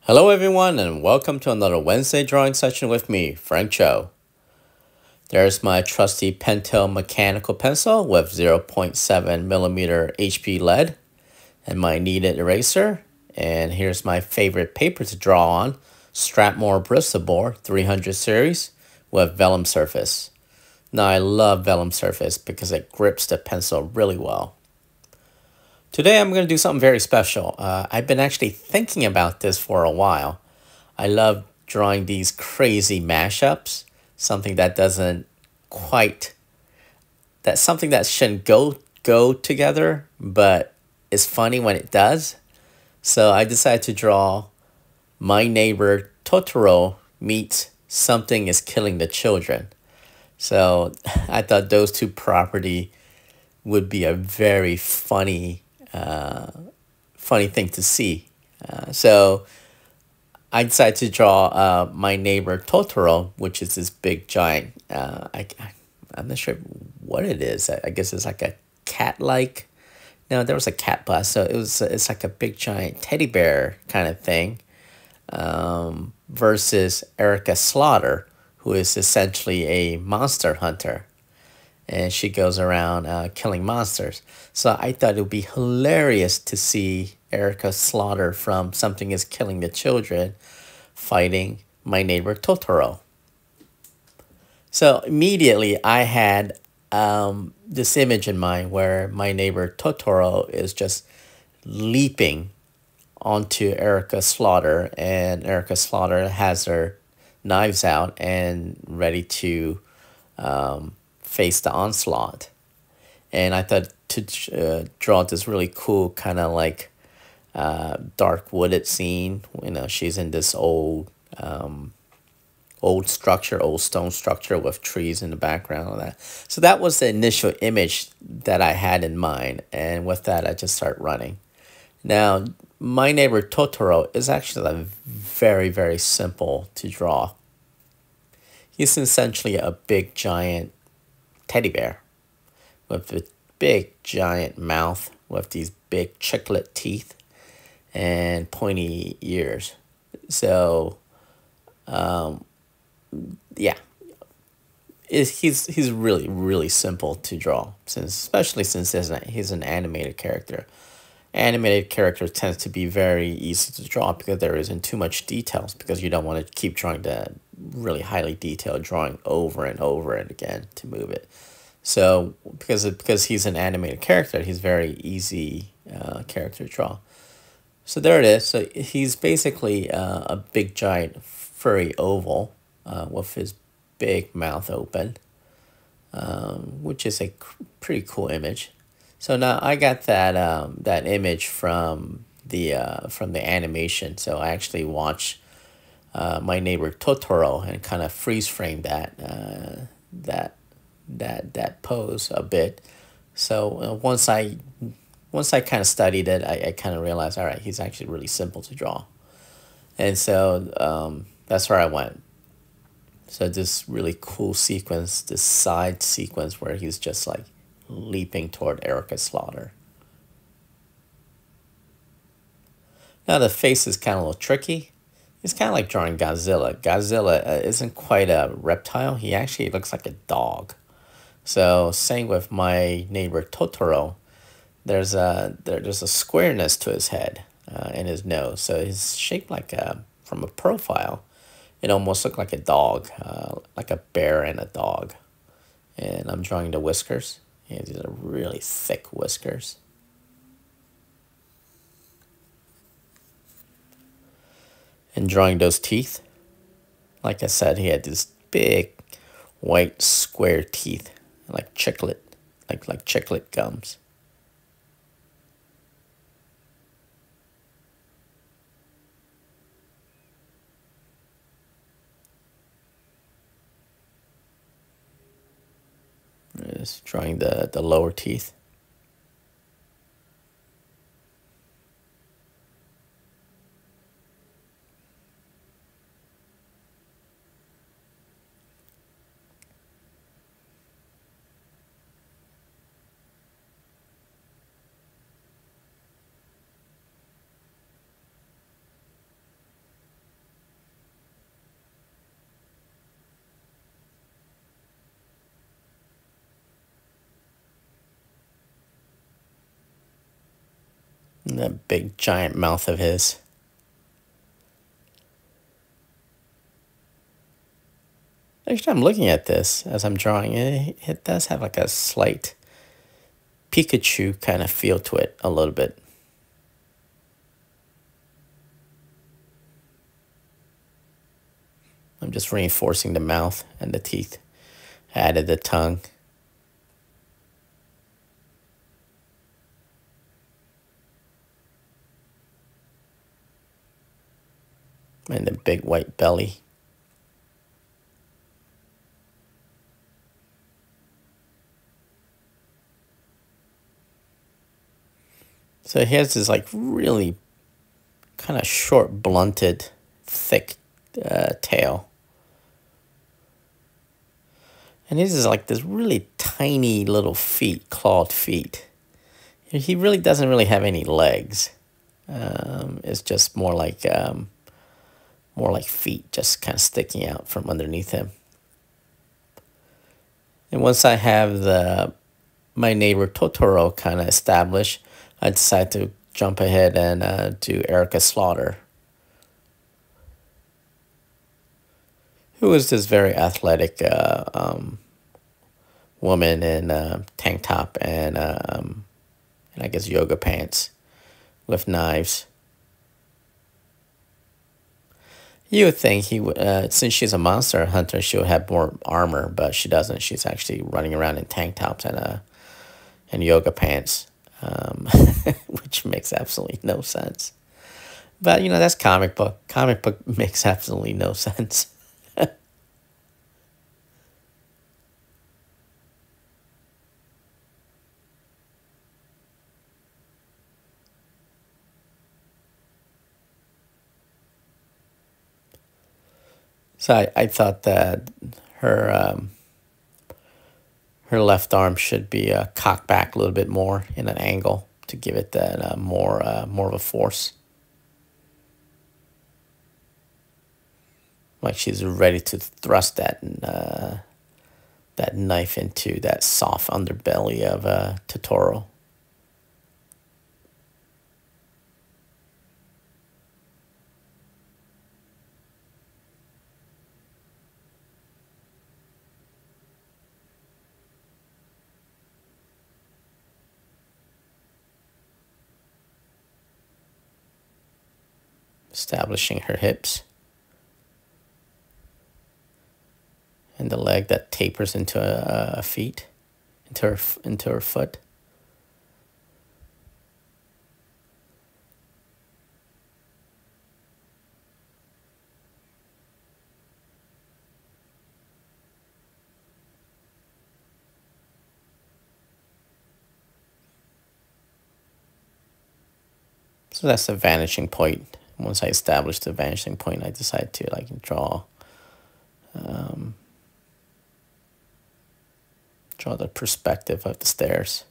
Hello, everyone, and welcome to another Wednesday drawing session with me, Frank Cho. There's my trusty Pentel mechanical pencil with 0.7mm HP lead and my kneaded eraser. And here's my favorite paper to draw on, Strathmore Bristol Board 300 series with vellum surface. Now, I love vellum surface because it grips the pencil really well. Today I'm going to do something very special. I've been actually thinking about this for a while. I love drawing these crazy mashups, something that doesn't quite, that's something that shouldn't go together, but it's funny when it does. So I decided to draw My Neighbor Totoro meets Something is Killing the Children. So I thought those two properties would be a very funny thing to see. So I decided to draw My Neighbor Totoro, which is this big giant. I'm not sure what it is. I guess it's like a cat-like. No, there was a cat bust, so it's like a big giant teddy bear kind of thing. Versus Erika Slaughter, who is essentially a monster hunter. And she goes around killing monsters. So I thought it would be hilarious to see Erika Slaughter from Something is Killing the Children fighting My Neighbor Totoro. So immediately I had this image in mind where My Neighbor Totoro is just leaping onto Erika Slaughter, and Erika Slaughter has her knives out and ready to face the onslaught. And I thought to draw this really cool kind of like dark wooded scene. You know, she's in this old structure, old stone structure with trees in the background and that. So that was the initial image that I had in mind. And with that, I just start running. Now, My Neighbor Totoro is actually very, very simple to draw. He's essentially a big giant teddy bear with a big giant mouth with these big chiclet teeth and pointy ears. So yeah, he's really simple to draw, especially since he's an animated character. Animated character tends to be very easy to draw because there isn't too much details, because you don't want to keep drawing the really highly detailed drawing over and over and again to move it. So because he's an animated character, he's very easy character to draw. So there it is. So he's basically a big giant furry oval with his big mouth open, which is a pretty cool image. So now I got that image from the animation. So I actually watched My Neighbor Totoro and kind of freeze frame that pose a bit. So once I kind of studied it, I kind of realized, all right, he's actually really simple to draw. And so that's where I went. So this really cool sequence, this side sequence where he's just like leaping toward Erika Slaughter. Now the face is kind of a little tricky. It's kind of like drawing Godzilla. Godzilla isn't quite a reptile. He actually looks like a dog. So same with My Neighbor Totoro. There's a squareness to his head and his nose. So he's shaped like from a profile, it almost looked like a dog, like a bear and a dog. And I'm drawing the whiskers. Yeah, these are really thick whiskers. And drawing those teeth. Like I said, he had these big white square teeth, like chiclet, like chiclet gums. Just drawing the lower teeth. And that big giant mouth of his. Actually, I'm looking at this as I'm drawing it. It does have like a slight Pikachu kind of feel to it a little bit. I'm just reinforcing the mouth and the teeth. Added the tongue. And the big white belly. So he has this like really kind of short, blunted, thick tail. And his is like this really tiny little feet, clawed feet. He really doesn't really have any legs. It's just more like feet just kind of sticking out from underneath him. And once I have my neighbor Totoro kind of established, I decided to jump ahead and do Erika Slaughter, who is this very athletic woman in tank top and I guess yoga pants with knives. You would think he would, since she's a monster hunter, she would have more armor, but she doesn't. She's actually running around in tank tops and yoga pants, which makes absolutely no sense. But, you know, that's comic book. Comic book makes absolutely no sense. So I thought that her her left arm should be cocked back a little bit more in an angle to give it that more of a force. Like she's ready to thrust that knife into that soft underbelly of Totoro. Establishing her hips. And the leg that tapers into a feet, into her foot. So that's the vanishing point. Once I established the vanishing point, I decided to like draw the perspective of the stairs.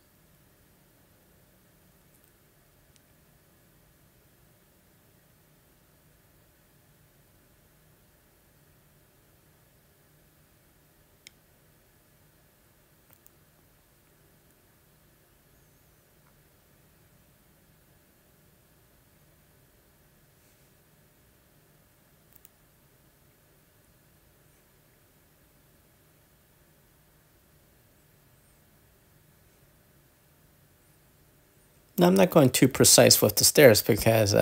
Now, I'm not going too precise with the stairs because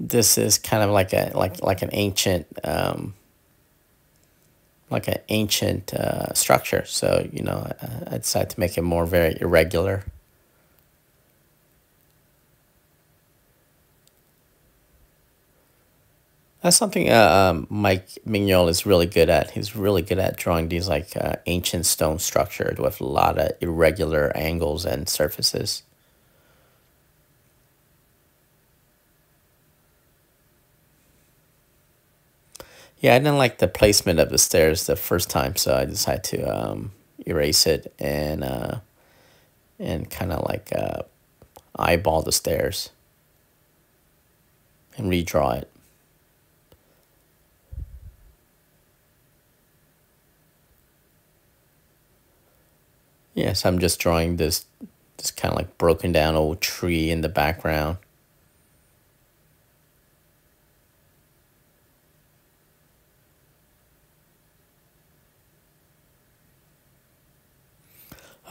this is kind of like an ancient structure. So you know, I decided to make it more very irregular. That's something Mike Mignol is really good at. He's really good at drawing these like ancient stone structures with a lot of irregular angles and surfaces. Yeah, I didn't like the placement of the stairs the first time, so I decided to erase it and kind of like eyeball the stairs and redraw it. Yes, I'm just drawing this Just kind of like broken down old tree in the background.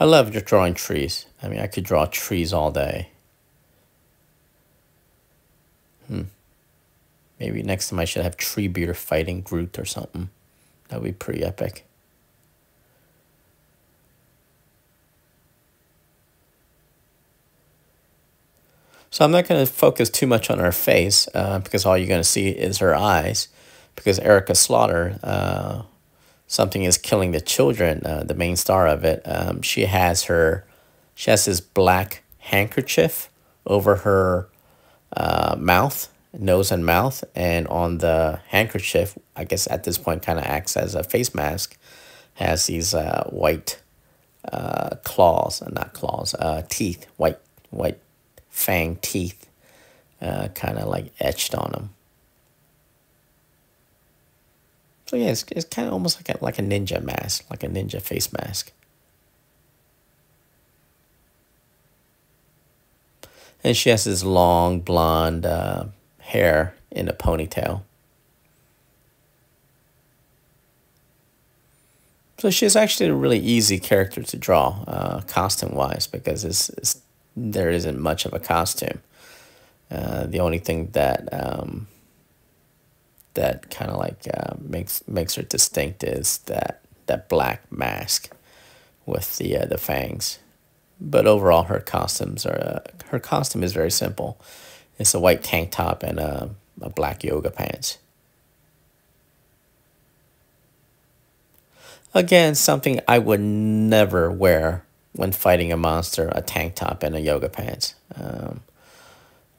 I love drawing trees. I mean, I could draw trees all day. Maybe next time I should have Treebeard fighting Groot or something. That would be pretty epic. So I'm not going to focus too much on her face because all you're going to see is her eyes. Because Erika Slaughter, Something is Killing the Children, the main star of it, she has this black handkerchief over her mouth, nose and mouth, and on the handkerchief, I guess at this point kind of acts as a face mask, has these white claws, not claws, teeth, white fang teeth, kind of like etched on them. So yeah, it's kind of almost like a ninja mask, like a ninja face mask. And she has this long blonde hair in a ponytail. So she's actually a really easy character to draw, costume-wise, because there isn't much of a costume. The only thing that that kind of like makes her distinct is that black mask with the fangs. But overall, her costume is very simple. It's a white tank top and a black yoga pants. Again, something I would never wear when fighting a monster: a tank top and a yoga pants.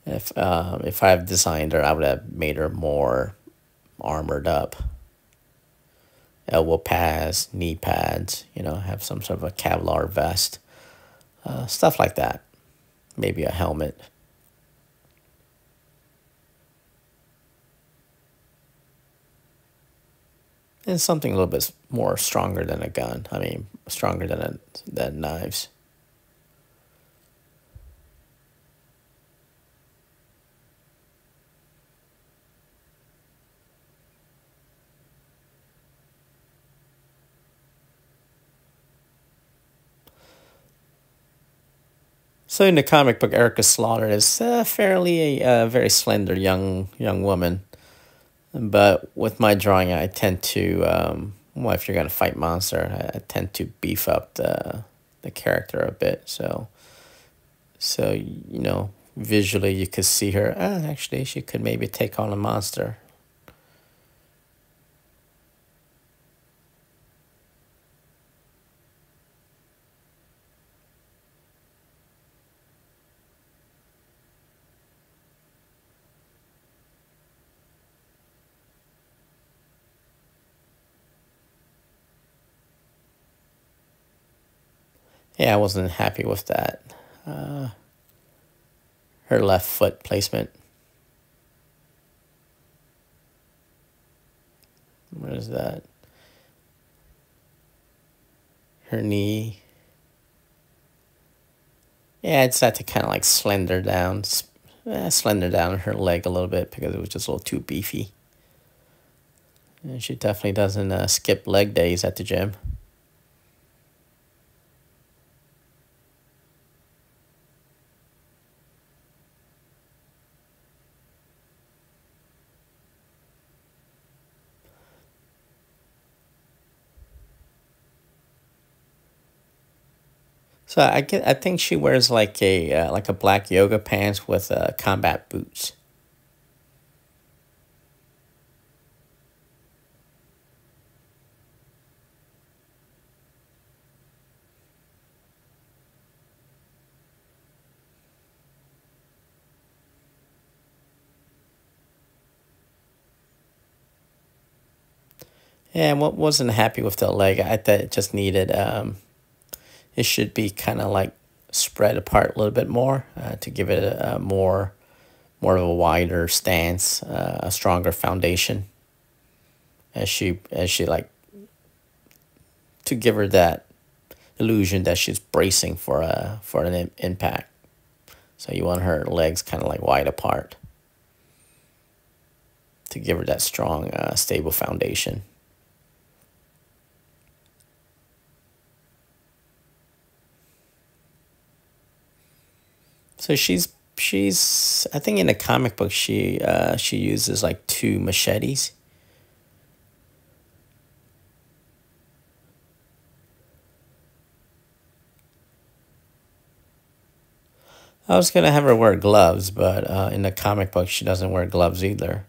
If I've designed her, I would have made her more armored up. Elbow pads, knee pads, have some sort of a Kevlar vest. Stuff like that. Maybe a helmet. And something a little bit more stronger than a gun. I mean, stronger than knives. So in the comic book, Erika Slaughter is fairly a very slender young woman. But with my drawing, I tend to, well, if you're going to fight monster, I tend to beef up the character a bit. So visually you could see her, actually, she could maybe take on a monster. Yeah, I wasn't happy with that. Her left foot placement. What is that? Her knee. Yeah, it's had to kind of like slender down her leg a little bit because it was just a little too beefy. And she definitely doesn't skip leg days at the gym. So I think she wears like a black yoga pants with combat boots. Yeah, and what wasn't happy with the leg, I thought it just needed it should be kind of like spread apart a little bit more to give it a more of a wider stance, a stronger foundation. As she like to give her that illusion that she's bracing for an impact. So you want her legs kind of like wide apart to give her that strong, stable foundation. So she's I think in the comic book she uses like 2 machetes. I was gonna have her wear gloves, but in the comic book she doesn't wear gloves either.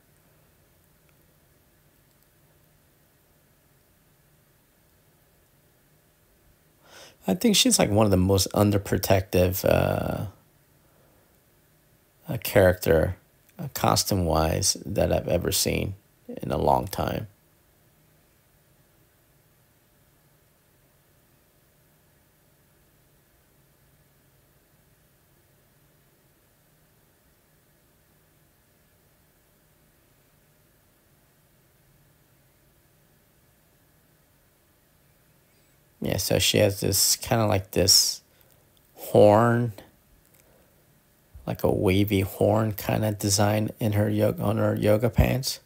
I think she's like one of the most underprotective character, costume wise, that I've ever seen in a long time. Yeah, so she has this kind of like this horn, like a wavy horn kind of design in her yoga pants.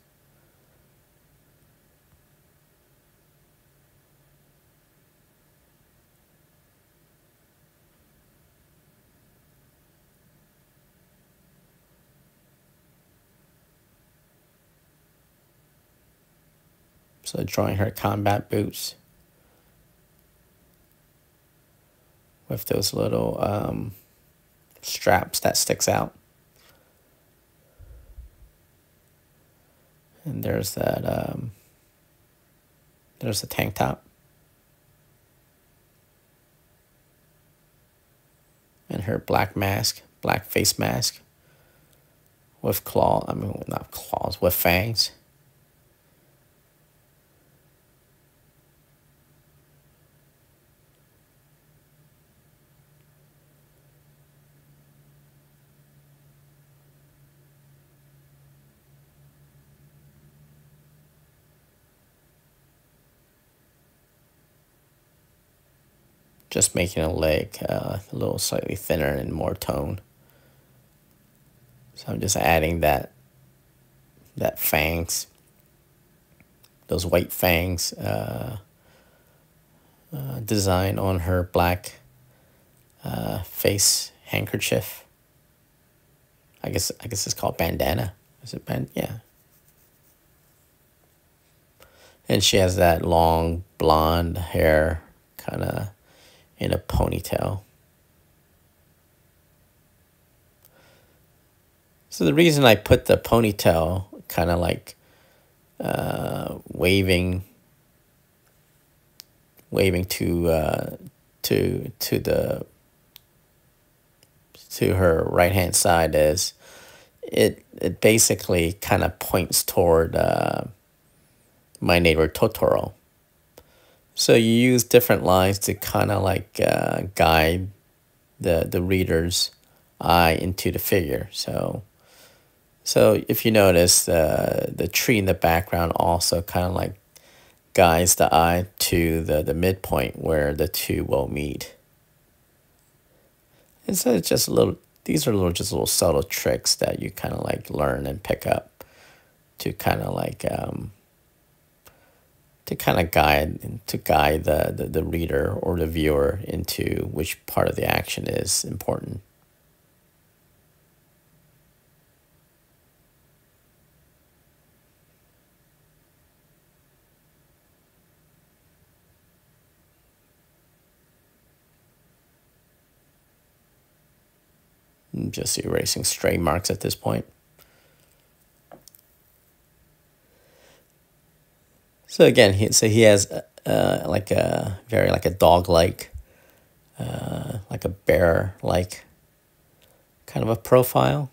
So drawing her combat boots with those little straps that sticks out. And there's that there's the tank top. And her black mask, black face mask with not claws, with fangs. Just making a leg a little slightly thinner and more tone. So I'm just adding that fangs, those white fangs design on her black face handkerchief. I guess it's called bandana. Is it Yeah. And she has that long blonde hair, kind of in a ponytail. So the reason I put the ponytail kind of like waving to her right hand side is it basically kind of points toward my neighbor Totoro. So you use different lines to kind of like guide the reader's eye into the figure. So if you notice, the tree in the background also kind of like guides the eye to the midpoint where the two will meet. And so it's just just little subtle tricks that you kind of like learn and pick up to kind of like guide the reader or the viewer into which part of the action is important. I'm just erasing stray marks at this point. So again, he has like a very like a dog-like, like a bear-like kind of a profile.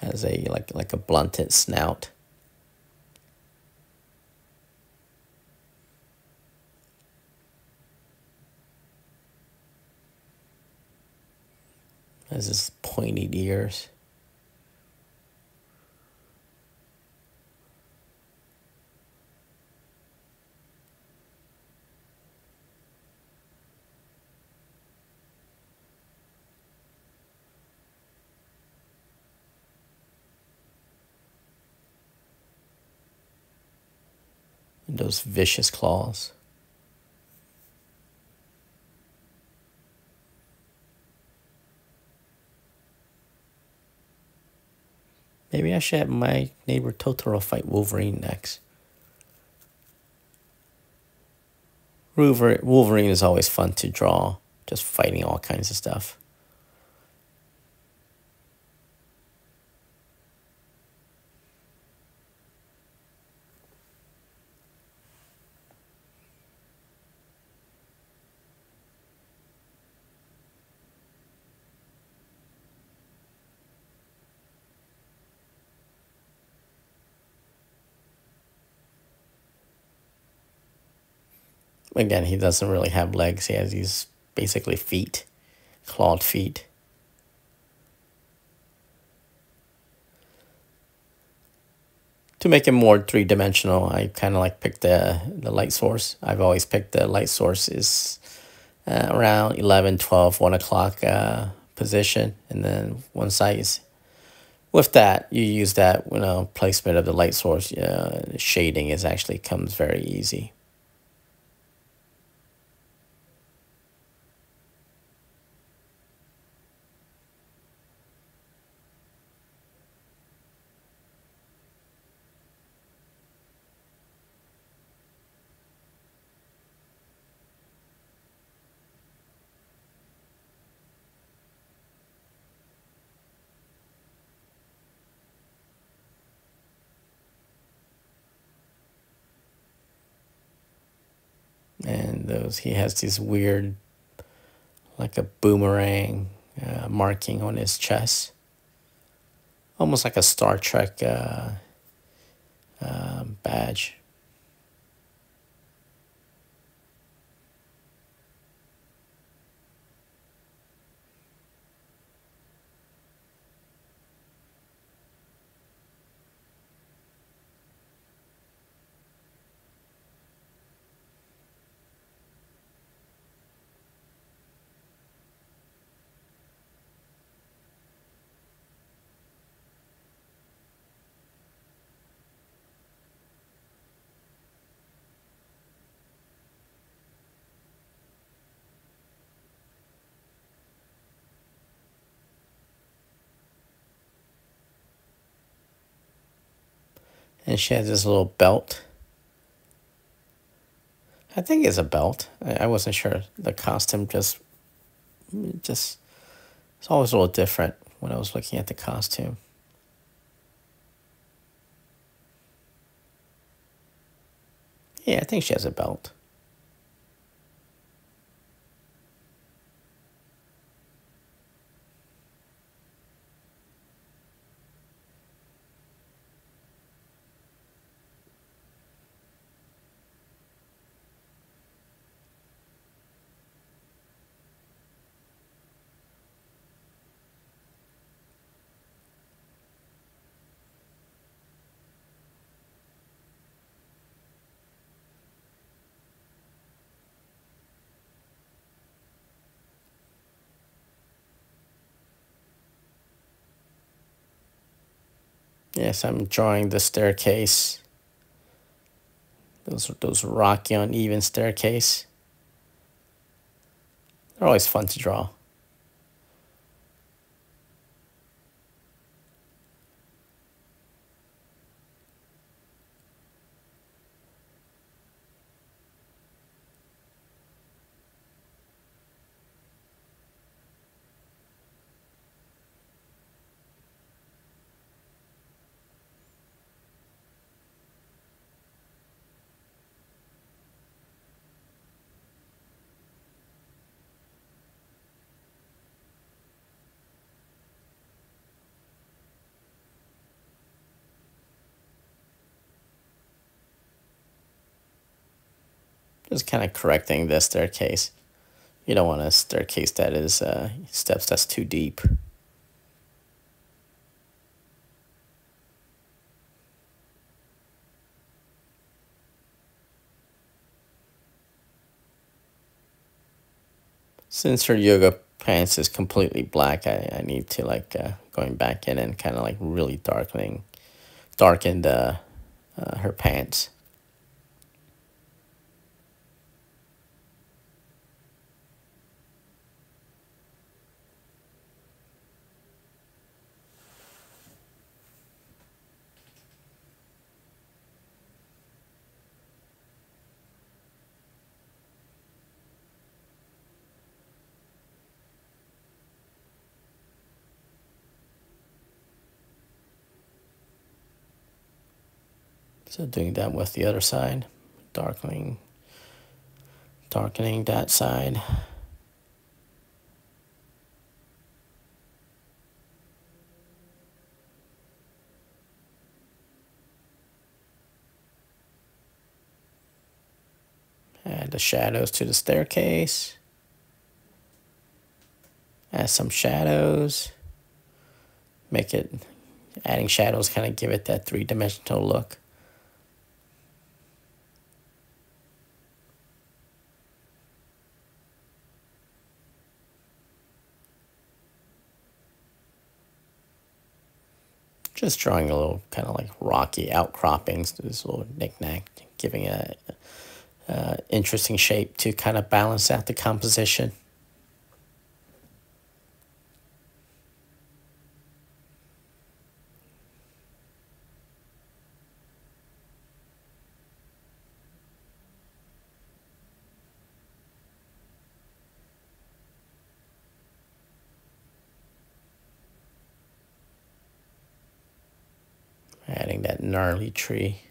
Has a like a blunted snout. Has his pointed ears. And those vicious claws. Maybe I should have my neighbor Totoro fight Wolverine next. Wolverine is always fun to draw, just fighting all kinds of stuff. Again, he doesn't really have legs. He has these basically feet, clawed feet. To make it more three-dimensional, I kind of like picked the light source. I've always picked the light source is around 11, 12, 1 o'clock position, and then one size. With that, you use that, placement of the light source. Shading is actually comes very easy. And he has these weird, like a boomerang marking on his chest, almost like a Star Trek badge. And she has this little belt. I think it's a belt. I wasn't sure. The costume just it's always a little different when I was looking at the costume. Yeah, I think she has a belt. Yes, I'm drawing the staircase. Those rocky, uneven staircase. They're always fun to draw. Just kind of correcting the staircase. You don't want a staircase that is steps that's too deep. Since her yoga pants is completely black, I need to like going back in and kind of like really darken the her pants. So doing that with the other side, darkening that side. Add the shadows to the staircase. Add some shadows. Adding shadows kind of give it that three-dimensional look. Just drawing a little kind of like rocky outcroppings, this little knick-knack, giving a interesting shape to kind of balance out the composition. Adding that gnarly tree.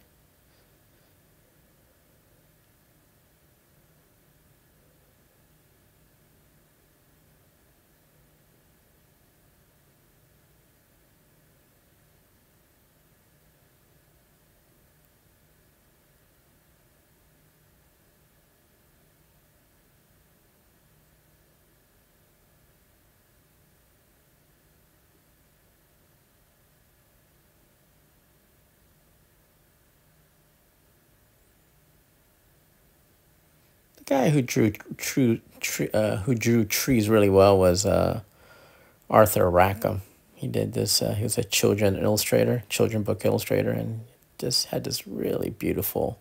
The guy who drew trees really well was Arthur Rackham. He did this. He was a children book illustrator, and just had this really beautiful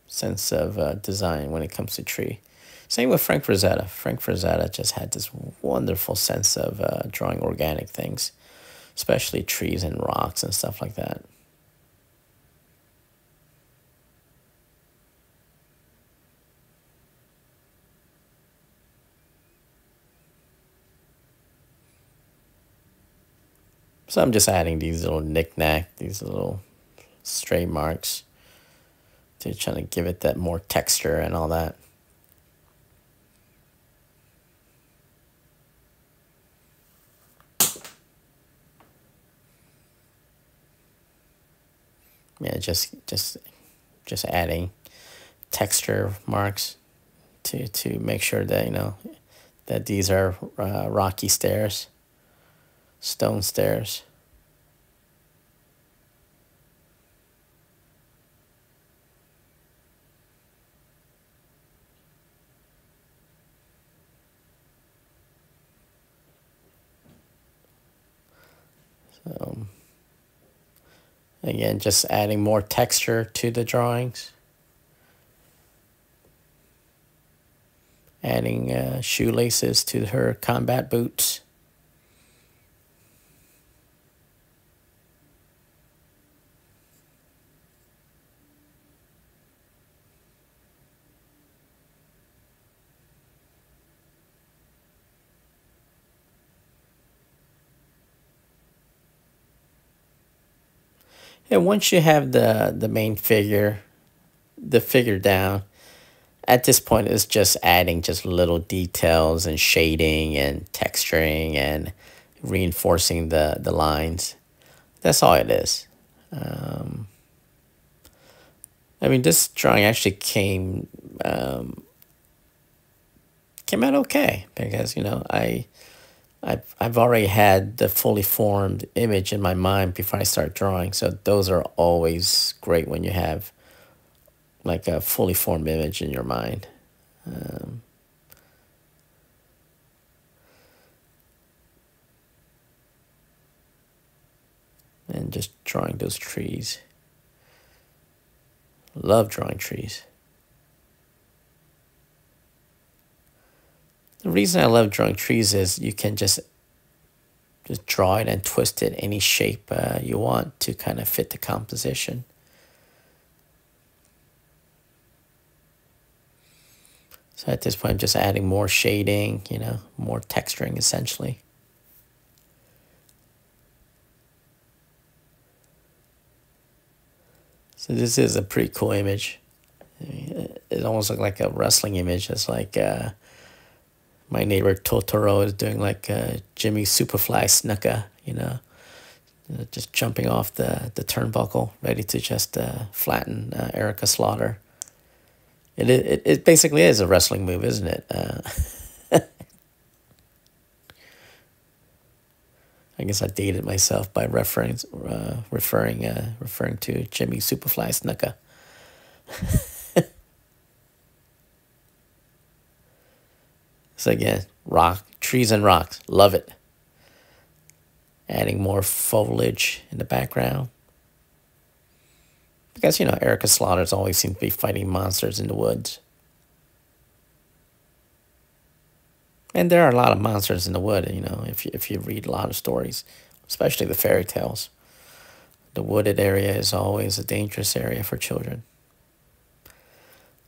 sense of design when it comes to tree. Same with Frank Frazetta. Frank Frazetta just had this wonderful sense of drawing organic things, especially trees and rocks and stuff like that. So I'm just adding these little knick-knack, these little stray marks to try to give it that more texture and all that. Yeah, just adding texture marks to make sure that that these are rocky stairs, stone stairs. So again, just adding more texture to the drawings. Adding shoelaces to her combat boots. And once you have the main figure, the figure down, at this point it's just adding just little details and shading and texturing and reinforcing the lines. That's all it is. I mean, this drawing actually came out okay because I've already had the fully formed image in my mind before I start drawing. So those are always great when you have like a fully formed image in your mind. And just drawing those trees. Love drawing trees. The reason I love drawing trees is you can just draw it and twist it any shape you want to kind of fit the composition. So at this point, I'm just adding more shading, more texturing essentially. So this is a pretty cool image. It almost looks like a wrestling image. It's like my neighbor Totoro is doing like Jimmy Superfly Snuka, just jumping off the turnbuckle, ready to just flatten Erika Slaughter. It basically is a wrestling move, isn't it? I guess I dated myself by referring to Jimmy Superfly Snuka. So again, trees and rocks, love it. Adding more foliage in the background. Because, Erika Slaughter's always seems to be fighting monsters in the woods. And there are a lot of monsters in the wood, if you read a lot of stories, especially the fairy tales. The wooded area is always a dangerous area for children.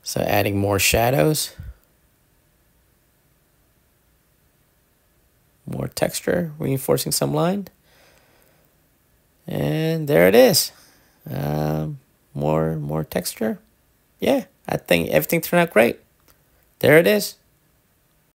So adding more shadows. More texture, reinforcing some line. And there it is. More texture. Yeah, I think everything turned out great. There it is.